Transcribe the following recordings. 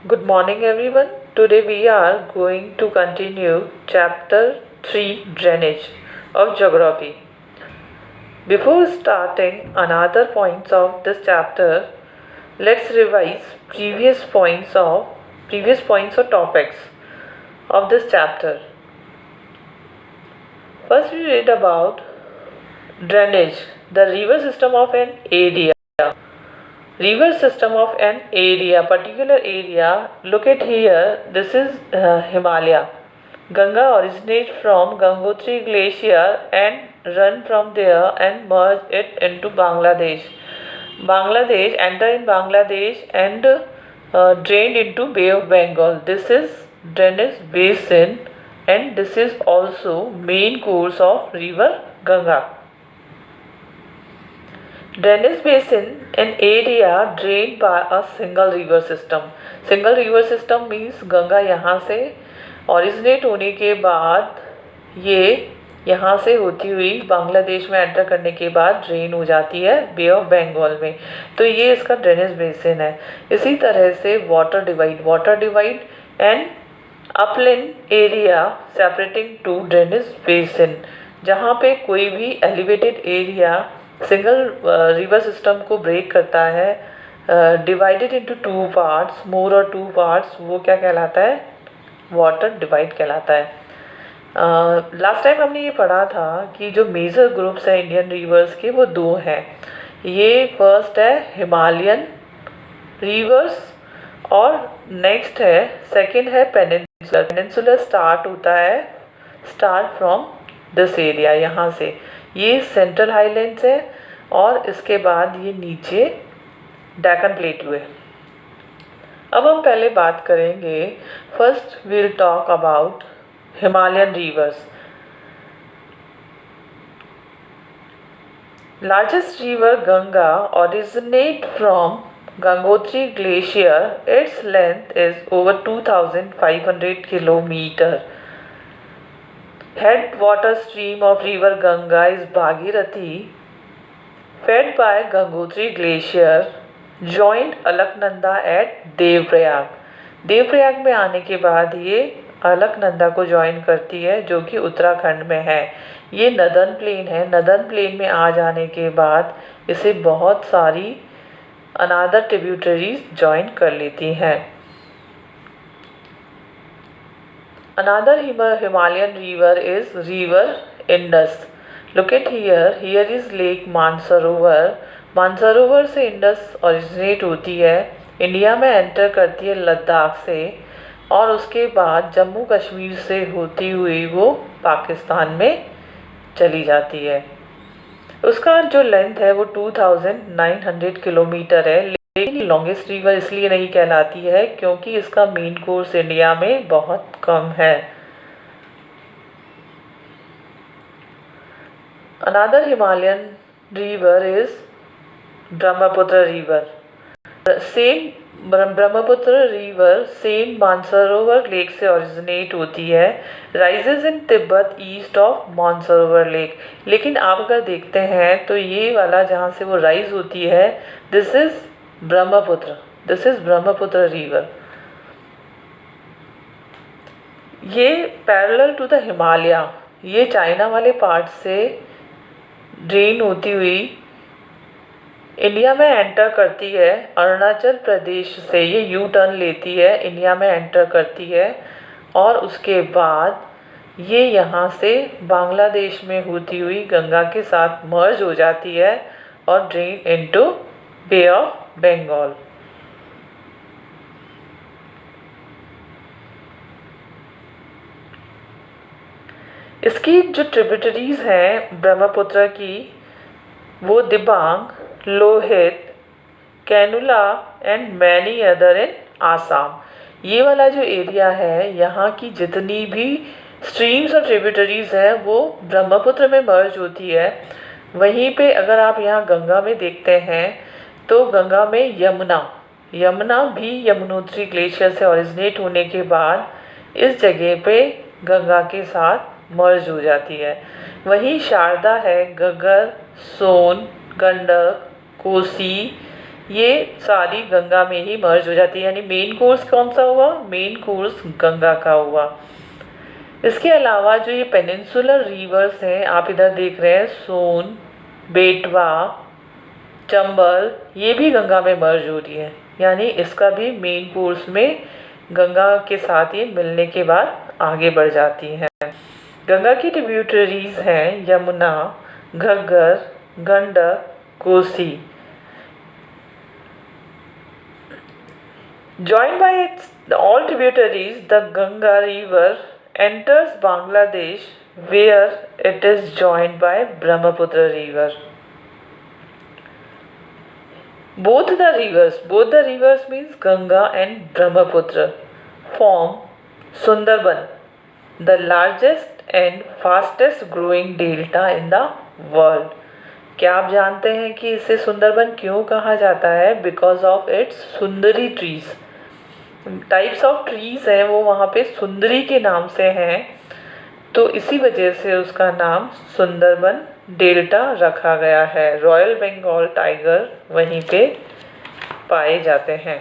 Good morning, everyone. Today we are going to continue chapter 3 Drainage of Geography. Before starting another points of this chapter, let's revise previous points or topics of this chapter. First we read about drainage, the river system of an area. River system of an area, particular area. Look at here, this is Himalaya. Ganga originates from Gangotri glacier and run from there and merge it into Bangladesh. Bangladesh enter in Bangladesh and drained into Bay of Bengal. This is drainage basin and this is also main course of river Ganga. Drainage basin, an area drained by a single river system. Single river system means Ganga यहाँ से originate होने के बाद ये यहाँ से होती हुई बांग्लादेश में एंटर करने के बाद ड्रेन हो जाती है बे ऑफ बंगाल में। तो ये इसका ड्रेनेज बेसिन है। इसी तरह से water divide and upland area separating two drainage basin, जहाँ पे कोई भी elevated area single river system को ब्रेक करता है divided into two parts, more और टू पार्ट्स, वो क्या कहलाता है? वाटर डिवाइड कहलाता है। लास्ट टाइम हमने ये पढ़ा था कि जो मेजर ग्रुप्स हैं इंडियन रिवर्स के वो दो हैं। ये फर्स्ट है हिमालयन रिवर्स और नेक्स्ट है सेकंड है पेनिनसुलर। पेनिनसुलर स्टार्ट होता है फ्रॉम दिस एरिया, यहाँ से ये सेंट्रल हाईलैंड्स है और इसके बाद ये नीचे डेक्कन प्लेटू है। अब हम पहले बात करेंगे, first we'll talk about Himalayan rivers. Largest river Ganga originate from Gangotri glacier. Its length is over 2500 kilometre. Headwater stream of river Ganga is Bhagirathi, fed by Gangotri glacier, joined Alaknanda at Devprayag. Devprayag में आने के बाद ये अलकनंदा को ज्वाइन करती है जो कि उत्तराखंड में है। ये नदर्न प्लेन है। नदर्न प्लेन में आ जाने के बाद इसे बहुत सारी अनादर ट्रिब्यूटरीज ज्वाइन कर लेती हैं। Another Himalayan river is river Indus. Look at here. Here is Lake Mansarovar. Mansarovar से इंडस ओरिजिनेट होती है, इंडिया में एंटर करती है लद्दाख से और उसके बाद जम्मू कश्मीर से होती हुई वो पाकिस्तान में चली जाती है। उसका जो लेंथ है वो 2900 किलोमीटर है, लेकिन लॉन्गेस्ट रिवर इसलिए नहीं कहलाती है क्योंकि इसका मेन कोर्स इंडिया में बहुत कम है। Another Himalayan river is Brahmaputra river. Same Brahmaputra river same Mansarovar lake से ओरिजिनेट होती है, rises in Tibet east of Mansarovar lake. लेकिन आप अगर देखते हैं तो ये वाला जहाँ से वो राइज होती है, दिस इज ब्रह्मपुत्र रिवर। ये पैरेलल टू द हिमालय, ये चाइना वाले पार्ट से ड्रेन होती हुई इंडिया में एंटर करती है। अरुणाचल प्रदेश से ये यू टर्न लेती है, इंडिया में एंटर करती है और उसके बाद ये यहाँ से बांग्लादेश में होती हुई गंगा के साथ मर्ज हो जाती है और drain into Bay of Bengal. इसकी जो ट्रिब्यूटरीज हैं ब्रह्मपुत्र की वो दिबांग, लोहित, कैनुला and many other in Assam. ये वाला जो एरिया है, यहाँ की जितनी भी स्ट्रीम्स और ट्रिब्यूटरीज हैं वो ब्रह्मपुत्र में मर्ज होती है। वहीं पे अगर आप यहाँ गंगा में देखते हैं तो गंगा में यमुना भी यमुनोत्री ग्लेशियर से ओरिजिनेट होने के बाद इस जगह पे गंगा के साथ मर्ज हो जाती है। वहीं शारदा है, घग्गर, सोन, गंडक, कोसी, ये सारी गंगा में ही मर्ज हो जाती है, यानी मेन कोर्स कौन सा हुआ, मेन कोर्स गंगा का हुआ। इसके अलावा जो ये पेनिनसुलर रिवर्स हैं, आप इधर देख रहे हैं सोन, बेटवा, चंबल, ये भी गंगा में मर्ज हो रही है, यानी इसका भी मेन कोर्स में गंगा के साथ ये मिलने के बाद आगे बढ़ जाती हैं। गंगा की ट्रिब्यूटरीज हैं Yamuna, Ghaggar, Gandak, Kosi. Joined by its all tributaries, the Ganga River enters Bangladesh, where it is joined by Brahmaputra River. Both the rivers means Ganga and Brahmaputra, form Sundarban, the largest and fastest growing delta in the world. क्या आप जानते हैं कि इसे सुंदरबन क्यों कहा जाता है? Because of its Sundari trees, types of trees हैं वो वहाँ पे सुंदरी के नाम से हैं, तो इसी वजह से उसका नाम सुंदरबन डेल्टा रखा गया है। रॉयल बंगाल टाइगर वहीं पे पाए जाते हैं।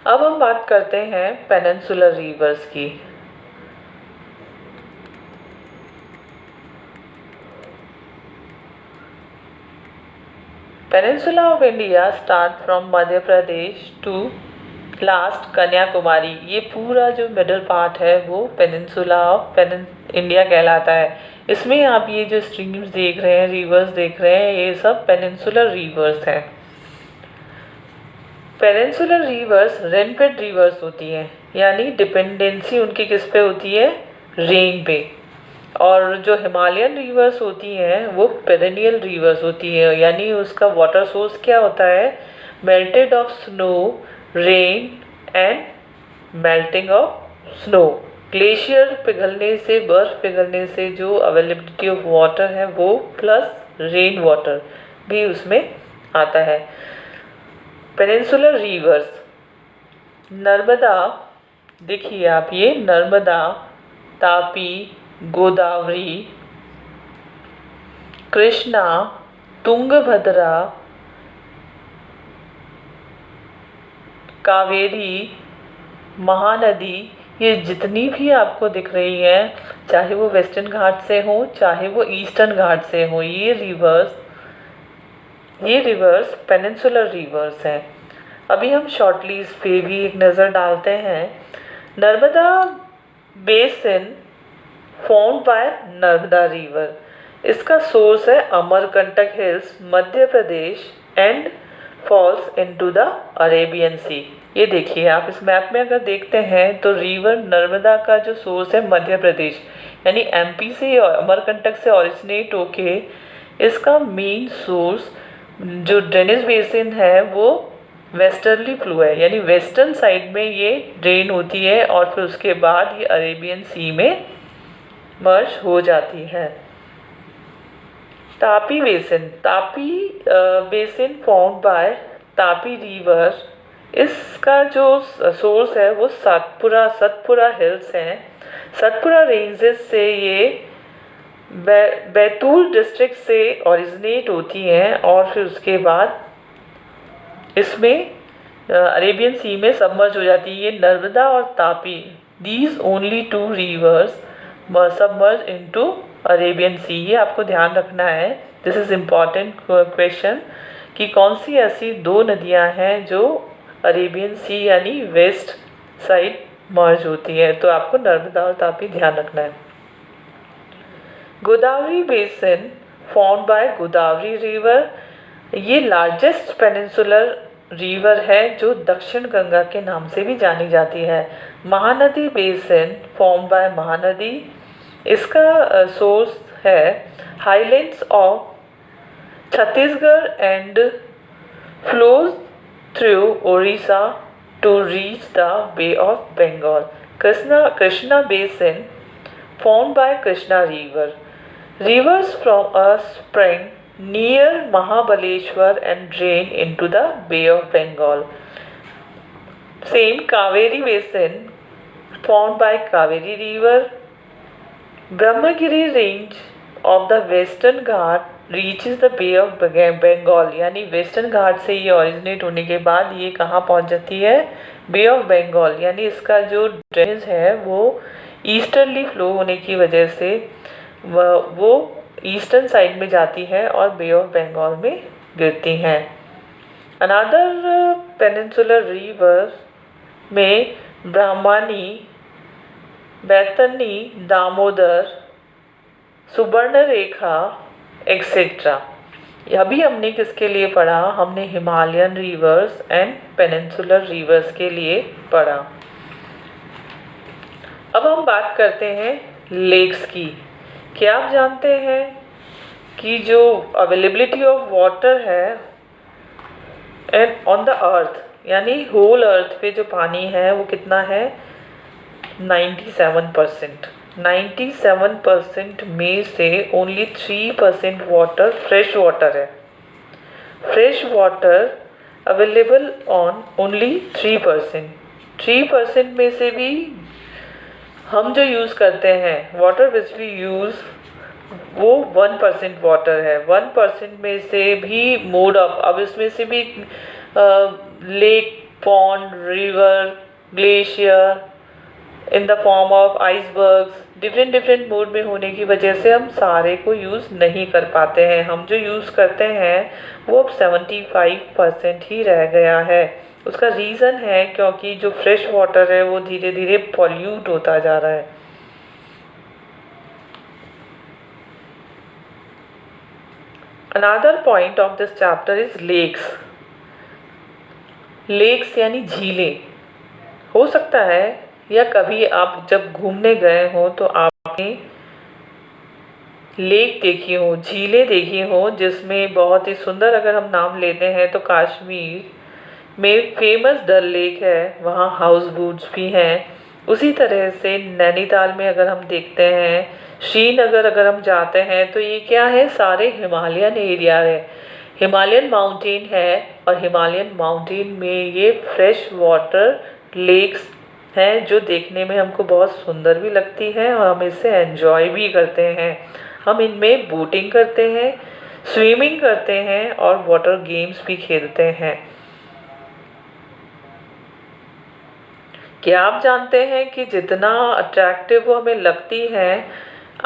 अब हम बात करते हैं पेनिनसुलर रिवर्स की। Peninsula of India start from Madhya Pradesh to last Kanyakumari. ये पूरा जो मिडल पार्ट है वो पेनिनसुला ऑफ इंडिया कहलाता है। इसमें आप ये जो स्ट्रीम्स देख रहे हैं, रिवर्स देख रहे हैं, ये सब पेनिनसुलर रिवर्स हैं। पेनिनसुलर रिवर्स रेनफेड रिवर्स होती हैं, यानी डिपेंडेंसी उनकी किस पे होती है, रेन पे। और जो हिमालयन रिवर्स होती हैं वो पेरेनियल रिवर्स होती है, यानी उसका वाटर सोर्स क्या होता है, melted of snow, rain and melting of snow. Glacier पिघलने से, बर्फ पिघलने से जो अवेलेबिलिटी ऑफ वाटर है वो प्लस रेन वाटर भी उसमें आता है। पेनिनसुलर रिवर्स, नर्मदा, देखिए आप ये नर्मदा, तापी, गोदावरी, कृष्णा, तुंगभद्रा, कावेरी, महानदी, ये जितनी भी आपको दिख रही हैं, चाहे वो वेस्टर्न घाट से हो चाहे वो ईस्टर्न घाट से हो, ये रिवर्स पेनिनसुलर रिवर्स हैं। अभी हम शॉर्टली इस पे भी एक नज़र डालते हैं। Narmada basin formed by Narmada river, इसका सोर्स है Amarkantak hills, Madhya Pradesh and falls into the Arabian sea. ये देखिए आप इस मैप में अगर देखते हैं तो रिवर नर्मदा का जो सोर्स है मध्य प्रदेश, यानी एमपी से अमरकंटक से ऑरिजिनेट होके इसका मेन सोर्स जो ड्रेनेज बेसिन है वो वेस्टर्नली फ्लो है, यानी वेस्टर्न साइड में ये ड्रेन होती है और फिर उसके बाद ये अरेबियन सी में मर्ज हो जाती है। Tapi basin formed bye Tapi river, इसका जो सोर्स है वो सतपुरा हिल्स हैं। सतपुरा रेंजेस से ये बैतूल डिस्ट्रिक्ट से ओरिजिनेट होती हैं और फिर उसके बाद इसमें अरेबियन सी में सबमर्ज हो जाती है। ये नर्मदा और Tapi, these only two rivers submerge into Arabian sea. ये आपको ध्यान रखना है, दिस इज़ इम्पॉर्टेंट क्वेश्चन, कि कौन सी ऐसी दो नदियां हैं जो अरेबियन सी यानी वेस्ट साइड मर्ज होती है, तो आपको नर्मदा और तापी ध्यान रखना है। Godavari basin formed bye Godavari river, ये लार्जेस्ट पेनिनसुलर रिवर है जो दक्षिण गंगा के नाम से भी जानी जाती है। Mahanadi basin formed by Mahanadi, इसका सोर्स है highlands of Chhattisgarh and flows through Odisha to reach the Bay of Bengal. Krishna basin formed by Krishna River. Rivers from a spring near Mahabaleshwar and drain into the Bay of Bengal. Same Kaveri Basin formed by Kaveri River. Brahmagiri range of the Western Ghat reaches the Bay of Bengal, यानी Western घाट से ये originate होने के बाद ये कहाँ पहुँच जाती है, बे ऑफ बंगाल, यानी इसका जो ड्रेनेज है वो ईस्टर्ली फ्लो होने की वजह से वो ईस्टर्न साइड में जाती है और बे ऑफ बंगाल में गिरती हैं। अनदर पेनिनसुलर रिवर में ब्राह्मणी, बैतरनी, दामोदर, सुवर्णरेखा एक्सेट्रा। अभी हमने किसके लिए पढ़ा, हमने Himalayan reverse and peninsular reverse के लिए पढ़ा। अब हम बात करते हैं लेक्स की। क्या आप जानते हैं कि जो अवेलेबिलिटी ऑफ वाटर है एंड ऑन द अर्थ, यानी होल अर्थ पे जो पानी है वो कितना है, 97%। 97% में से ओनली 3% वाटर फ्रेश वाटर है। Fresh water available on only 3%। 3% में से भी हम जो यूज़ करते हैं, वाटर विच वी यूज़, वो 1% वाटर है। 1% में से भी मोड ऑफ, अब इसमें से भी lake, pond, river, glacier in the form of icebergs, different mode में होने की वजह से हम सारे को यूज़ नहीं कर पाते हैं। हम जो यूज़ करते हैं वो अब 75% ही रह गया है। उसका रीज़न है क्योंकि जो फ्रेश वाटर है वो धीरे धीरे पॉल्यूट होता जा रहा है। Another point of this chapter is lakes. Lakes यानी झीलें। हो सकता है या कभी आप जब घूमने गए हो तो आपने लेक देखी हो, झीलें देखी हो, जिसमें बहुत ही सुंदर, अगर हम नाम लेते हैं तो कश्मीर में फेमस डल लेक है, वहाँ हाउस बोट्स भी हैं। उसी तरह से नैनीताल में अगर हम देखते हैं, श्रीनगर अगर हम जाते हैं तो ये क्या है, सारे हिमालयन एरिया है, हिमालयन माउंटेन है, और हिमालयन माउंटेन में ये फ्रेश वाटर लेक्स हैं जो देखने में हमको बहुत सुंदर भी लगती हैं और हम इसे एंजॉय भी करते हैं। हम इनमें बोटिंग करते हैं, स्विमिंग करते हैं और वाटर गेम्स भी खेलते हैं। क्या आप जानते हैं कि जितना अट्रैक्टिव वो हमें लगती है,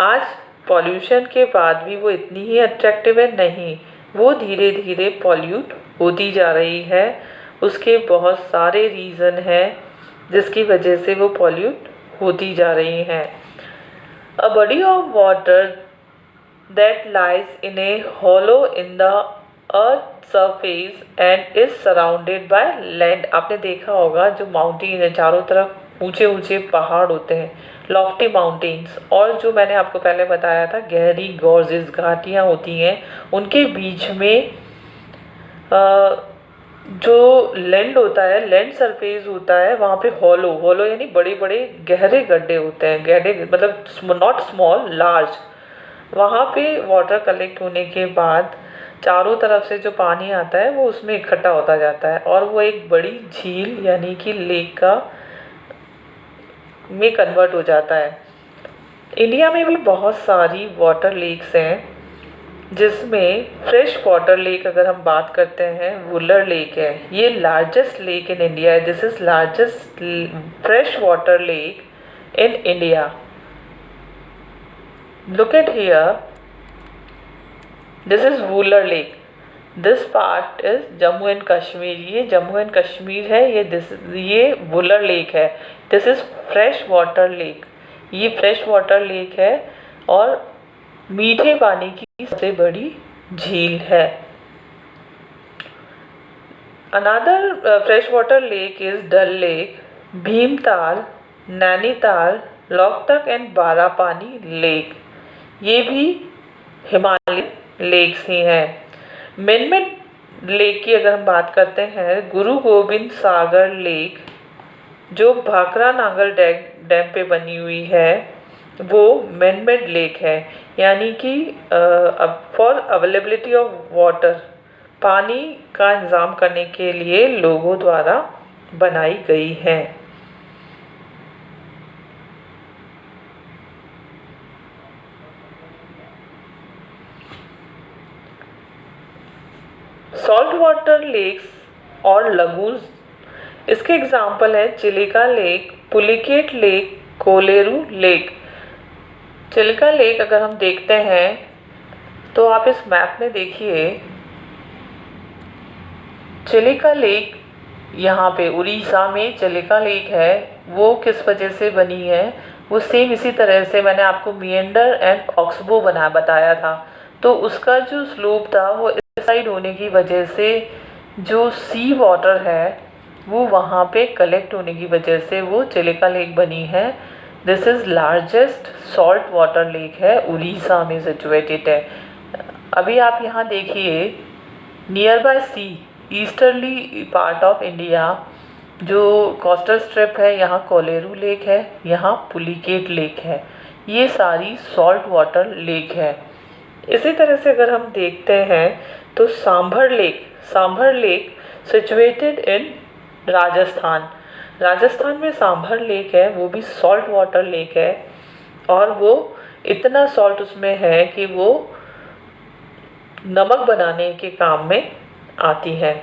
आज पॉल्यूशन के बाद भी वो इतनी ही अट्रैक्टिव है नहीं, वो धीरे धीरे पॉल्यूट होती जा रही है। उसके बहुत सारे रीज़न हैं जिसकी वजह से वो पॉल्यूट होती जा रही हैं। A body of water that lies in A hollow in the earth surface and is surrounded by land. आपने देखा होगा जो माउंटेन है, चारों तरफ ऊंचे ऊंचे पहाड़ होते हैं, लॉफ्टी माउंटेन्स, और जो मैंने आपको पहले बताया था गहरी गॉर्जेस घाटियाँ होती हैं, उनके बीच में जो लैंड होता है, लैंड सरफेस होता है, वहाँ पे हॉलो यानी बड़े बड़े गहरे गड्ढे होते हैं, गहरे मतलब नॉट स्मॉल, लार्ज। वहाँ पे वाटर कलेक्ट होने के बाद चारों तरफ से जो पानी आता है वो उसमें इकट्ठा होता जाता है और वो एक बड़ी झील यानी कि लेक का में कन्वर्ट हो जाता है। इंडिया में भी बहुत सारी वाटर लेक्स हैं, जिसमें फ्रेश वाटर लेक अगर हम बात करते हैं, वुलर लेक है, ये लार्जेस्ट लेक इन इंडिया है। This is largest fresh water lake in India. Look at here, this is Wular lake, this part is Jammu and Kashmir, ये जम्मू एंड कश्मीर है, ये वुलर लेक है। This is fresh water lake, ये फ्रेश वाटर लेक है और मीठे पानी की सबसे बड़ी झील है। Another fresh water lake is Dal lake, Bhimtal, Nainital, Loktak and Barapani lake, ये भी हिमालयन लेक्स ही हैं। मैनमेड लेक की अगर हम बात करते हैं, गुरु गोबिंद सागर लेक जो भाखरा नागर डैम पे बनी हुई है, वो मैनमेड लेक है, यानी कि फॉर अवेलेबिलिटी ऑफ वाटर, पानी का इंतज़ाम करने के लिए लोगों द्वारा बनाई गई है। वाटर लेक्स और लगून्स, इसके एग्जाम्पल है Chilika lake, Pulicat lake, Kolleru lake. Chilika lake अगर हम देखते हैं तो आप इस मैप में देखिए, चिलिका लेक यहाँ पे उड़ीसा में चिलिका लेक है, वो किस वजह से बनी है, वो सेम इसी तरह से मैंने आपको मिएंडर एंड ऑक्सबो बताया था। तो उसका जो स्लोप था वो इस साइड होने की वजह से जो सी वाटर है वो वहाँ पे कलेक्ट होने की वजह से वो चिलिका लेक बनी है। This is largest salt water lake है, उड़ीसा में सिचुएटेड है। अभी आप यहाँ देखिए, nearby sea easterly part of India जो कोस्टल स्ट्रिप है, यहाँ कोलेरू लेक है, यहाँ पुलिकेट लेक है, ये सारी सॉल्ट वाटर लेक है। इसी तरह से अगर हम देखते हैं तो sambar lake situated in Rajasthan. Rajasthan में सांभर लेक है, वो भी सॉल्ट वाटर लेक है, और वो इतना सॉल्ट उसमें है कि वो नमक बनाने के काम में आती है।